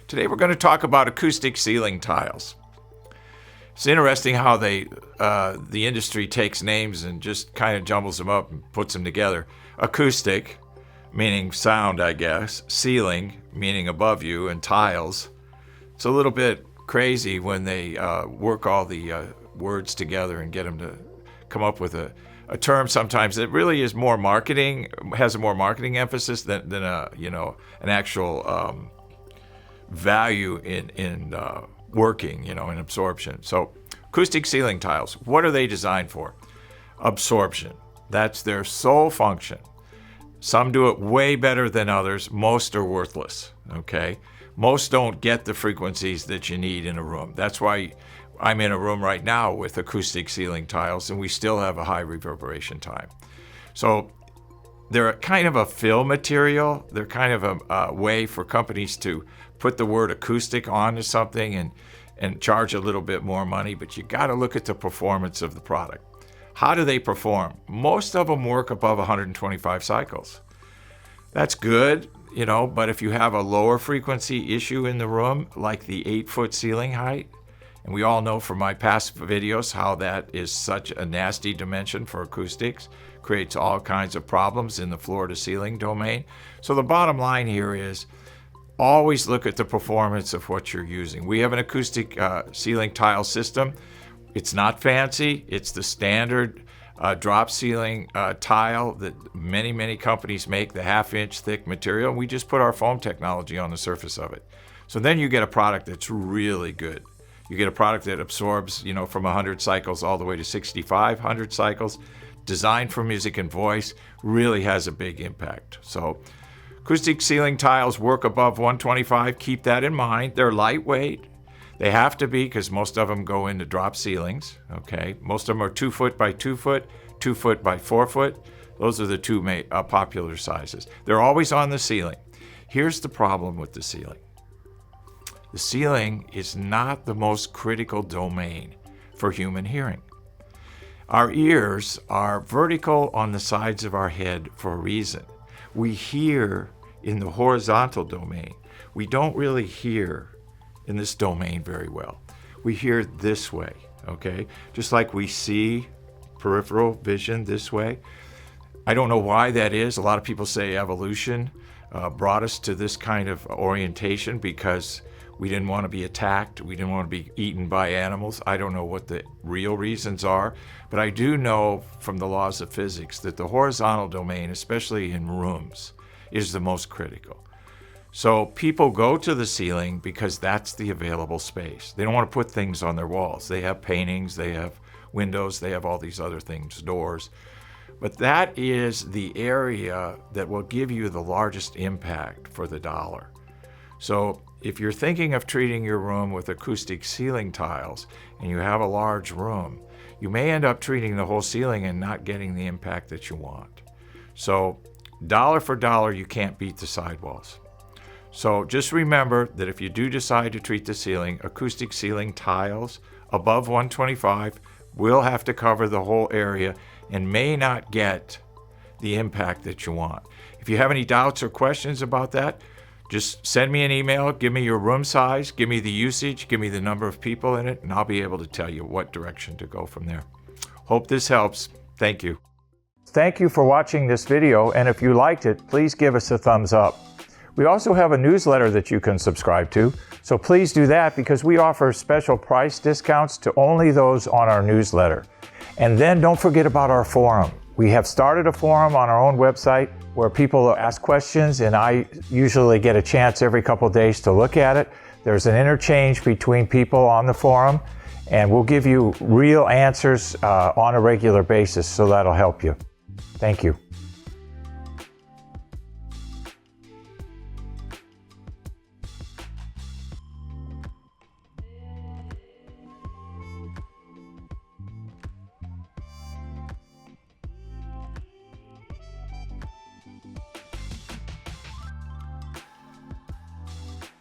Today we're going to talk about acoustic ceiling tiles. It's interesting how the industry takes names and just kind of jumbles them up and puts them together. Acoustic, meaning sound, I guess. Ceiling, meaning above you, and tiles. It's a little bit crazy when they work all the words together and get them to come up with a term sometimes that really is more marketing, has a more marketing emphasis than an actual value in working, in absorption. So acoustic ceiling tiles, what are they designed for? Absorption. That's their sole function. Some do it way better than others. Most are worthless, okay? Most don't get the frequencies that you need in a room. That's why I'm in a room right now with acoustic ceiling tiles and we still have a high reverberation time. So they're kind of a fill material. They're kind of a way for companies to put the word acoustic onto something and charge a little bit more money, but you got to look at the performance of the product. How do they perform? Most of them work above 125 cycles. That's good, but if you have a lower frequency issue in the room, like the 8-foot ceiling height, and we all know from my past videos how that is such a nasty dimension for acoustics, creates all kinds of problems in the floor to ceiling domain. So the bottom line here is always look at the performance of what you're using. We have an acoustic ceiling tile system. It's not fancy. It's the standard drop ceiling tile that many companies make, the 1/2-inch thick material. We just put our foam technology on the surface of it. So then you get a product that's really good. You get a product that absorbs, from 100 cycles all the way to 6,500 cycles, designed for music and voice, really has a big impact. So acoustic ceiling tiles work above 125. Keep that in mind. They're lightweight. They have to be because most of them go into drop ceilings, okay? Most of them are 2 foot by 2 foot, 2 foot by 4 foot. Those are the two popular sizes. They're always on the ceiling. Here's the problem with the ceiling. The ceiling is not the most critical domain for human hearing. Our ears are vertical on the sides of our head for a reason. We hear in the horizontal domain. We don't really hear in this domain very well. We hear this way, okay? Just like we see peripheral vision this way. I don't know why that is. A lot of people say evolution brought us to this kind of orientation because we didn't want to be attacked. We didn't want to be eaten by animals. I don't know what the real reasons are, but I do know from the laws of physics that the horizontal domain, especially in rooms, is the most critical. So people go to the ceiling because that's the available space. They don't want to put things on their walls. They have paintings, they have windows, they have all these other things, doors. But that is the area that will give you the largest impact for the dollar. So if you're thinking of treating your room with acoustic ceiling tiles and you have a large room, you may end up treating the whole ceiling and not getting the impact that you want. So dollar for dollar, you can't beat the sidewalls. So just remember that if you do decide to treat the ceiling, acoustic ceiling tiles above 125 will have to cover the whole area and may not get the impact that you want. If you have any doubts or questions about that, just send me an email, give me your room size, give me the usage, give me the number of people in it, and I'll be able to tell you what direction to go from there. Hope this helps. Thank you. Thank you for watching this video, and if you liked it, please give us a thumbs up. We also have a newsletter that you can subscribe to, so please do that because we offer special price discounts to only those on our newsletter. And then don't forget about our forum. We have started a forum on our own website where people ask questions, and I usually get a chance every couple of days to look at it. There's an interchange between people on the forum, and we'll give you real answers on a regular basis, so that'll help you. Thank you.